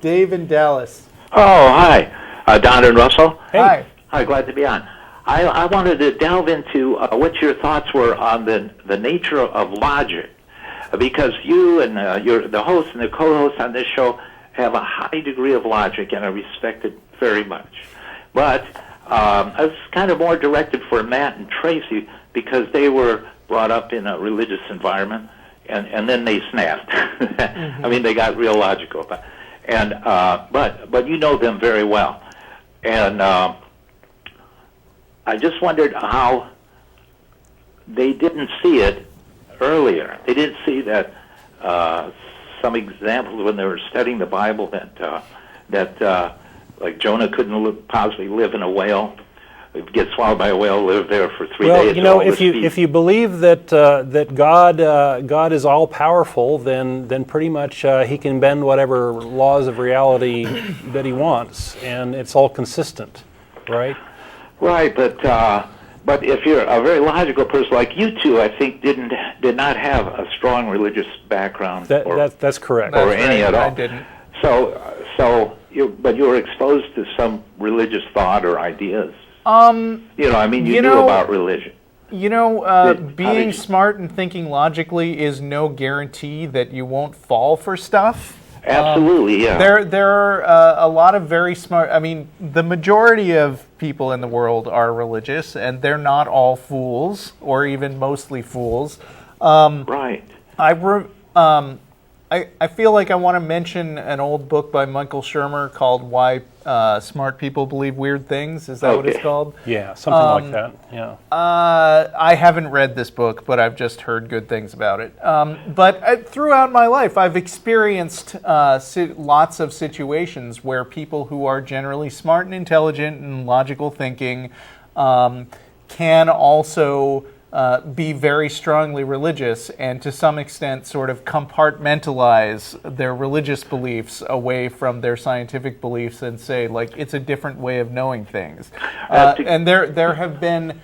Dave in Dallas. Oh, hi. Don and Russell. Hey. Hi. Hi, glad to be on. I wanted to delve into what your thoughts were on the nature of logic, because you and the host and the co-host on this show have a high degree of logic, and I respect it very much. But I was kind of more directed for Matt and Tracy, because they were brought up in a religious environment, and then they snapped. I mean, they got real logical. But you know them very well. And I just wondered how they didn't see it earlier. They didn't see that some examples when they were studying the Bible that like Jonah couldn't possibly live in a whale. Get swallowed by a whale, live there for 3 days. Well, you know, if you believe that God is all powerful, then pretty much He can bend whatever laws of reality that He wants, and it's all consistent, right? Right, but if you're a very logical person like you two, I think did not have a strong religious background. That's correct. Or any at all. I didn't. So you were exposed to some religious thought or ideas. You knew about religion. Being smart and thinking logically is no guarantee that you won't fall for stuff. Absolutely, yeah. There are a lot of very smart. I mean, the majority of people in the world are religious, and they're not all fools, or even mostly fools. Right. I feel like I want to mention an old book by Michael Shermer called "Why Smart People Believe Weird Things." Is that what it's called? Yeah, something like that. Yeah. I haven't read this book, but I've just heard good things about it. But throughout my life, I've experienced lots of situations where people who are generally smart and intelligent and logical thinking can also be very strongly religious, and to some extent sort of compartmentalize their religious beliefs away from their scientific beliefs and say, like, it's a different way of knowing things. And there have been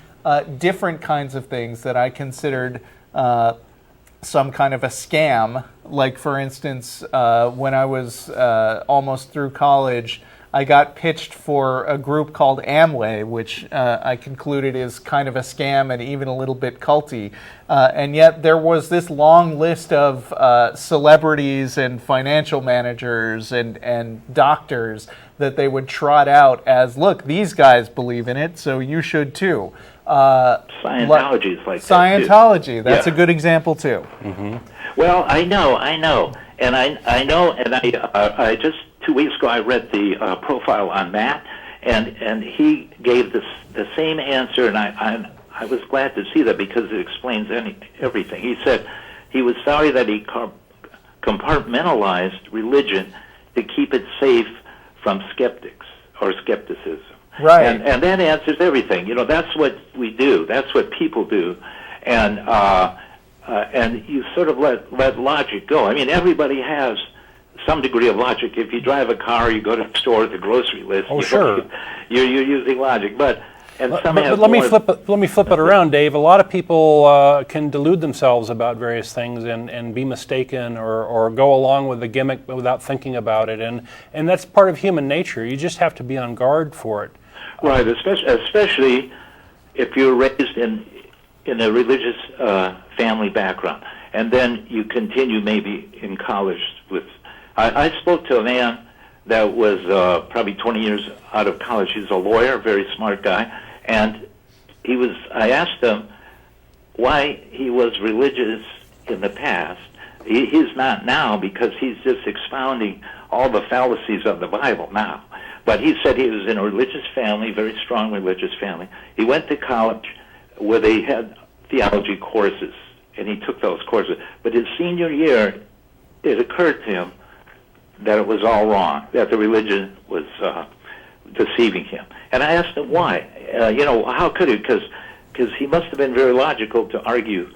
different kinds of things that I considered some kind of a scam. Like, for instance, when I was almost through college, I got pitched for a group called Amway, which I concluded is kind of a scam and even a little bit culty. And yet there was this long list of celebrities and financial managers and doctors that they would trot out as, look, these guys believe in it, so you should too. Scientology is like Scientology, that's a good example too. Mm-hmm. Well, I know, and I just 2 weeks ago I read the profile on Matt, and he gave the same answer, and I was glad to see that because it explains everything. He said he was sorry that he compartmentalized religion to keep it safe from skeptics or skepticism. Right. And that answers everything. You know, that's what we do. That's what people do. And you sort of let logic go. I mean, everybody has some degree of logic. If you drive a car, you go to the store, the grocery list. Sure. You're using logic, but let me flip it around, Dave. A lot of people can delude themselves about various things and be mistaken or go along with the gimmick without thinking about it, and that's part of human nature. You just have to be on guard for it. Right, especially if you're raised in a religious family background, and then you continue maybe in college with. I spoke to a man that was probably 20 years out of college. He's a lawyer, very smart guy, and I asked him why he was religious in the past. He's not now because he's just expounding all the fallacies of the Bible now. But he said he was in a religious family, very strong religious family. He went to college where they had theology courses, and he took those courses. But his senior year, it occurred to him that it was all wrong, that the religion was deceiving him. And I asked him why. How could he? Because he must have been very logical to argue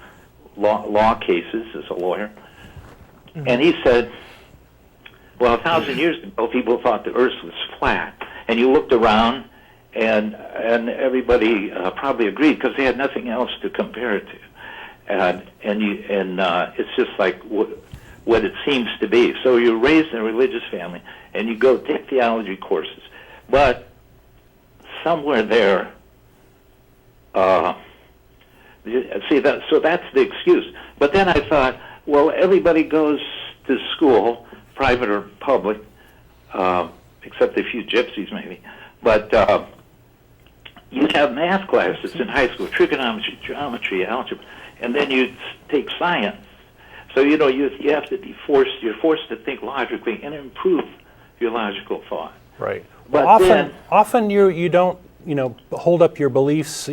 law cases as a lawyer. Mm-hmm. And he said, well, 1,000 years ago, people thought the earth was flat. And you looked around, and everybody probably agreed because they had nothing else to compare it to. And it's just like what it seems to be. So you're raised in a religious family, and you go take theology courses. But somewhere there, so that's the excuse. But then I thought, well, everybody goes to school, private or public, except a few gypsies maybe. But you have math classes in high school, trigonometry, geometry, algebra, and then you take science. So, you have to be you're forced to think logically and improve your logical thought. Right. But Well, often you don't, hold up your beliefs,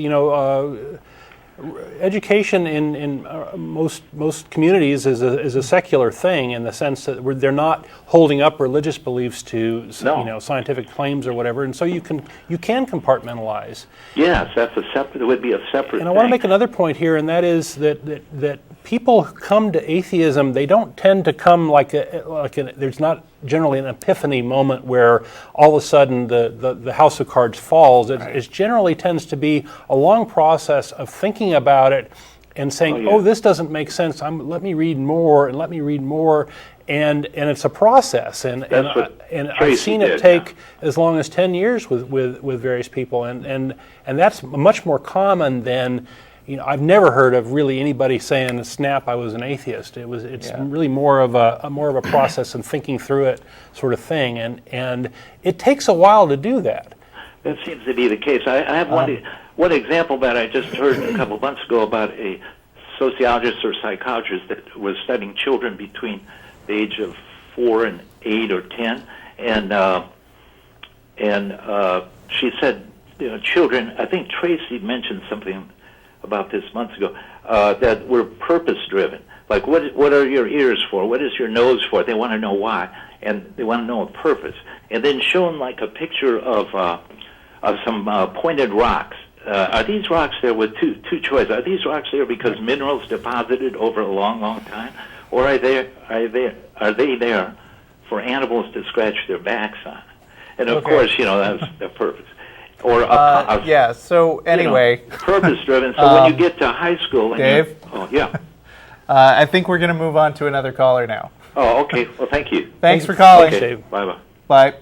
education in most communities is a secular thing in the sense that they're not holding up religious beliefs to scientific claims or whatever, and so you can compartmentalize. Yes, it would be a separate And I want to make another point here, and that is that people who come to atheism, they don't tend to come there's not generally an epiphany moment where all of a sudden the house of cards falls. It generally tends to be a long process of thinking about it and saying, this doesn't make sense. Let me read more, and it's a process. And I've seen it take as long as 10 years with various people, and that's much more common than. I've never heard of really anybody saying, "Snap, I was an atheist." It's really more of a process and thinking through it sort of thing, and it takes a while to do that. That seems to be the case. I have one example that I just heard a couple months ago about a sociologist or psychologist that was studying children between the age of 4 and 8 or 10, and she said, children. I think Tracy mentioned something about this months ago, that we're purpose-driven. Like, what are your ears for? What is your nose for? They want to know why, and they want to know a purpose. And then shown like a picture of some pointed rocks. Are these rocks there with two choices? Are these rocks there because minerals deposited over a long, long time, or are they there for animals to scratch their backs on? And of course, that's the purpose. Or so anyway. Purpose-driven, so when you get to high school... And Dave? I think we're going to move on to another caller now. Oh, okay. Well, thank you. Thanks for calling. Okay, bye-bye. Bye.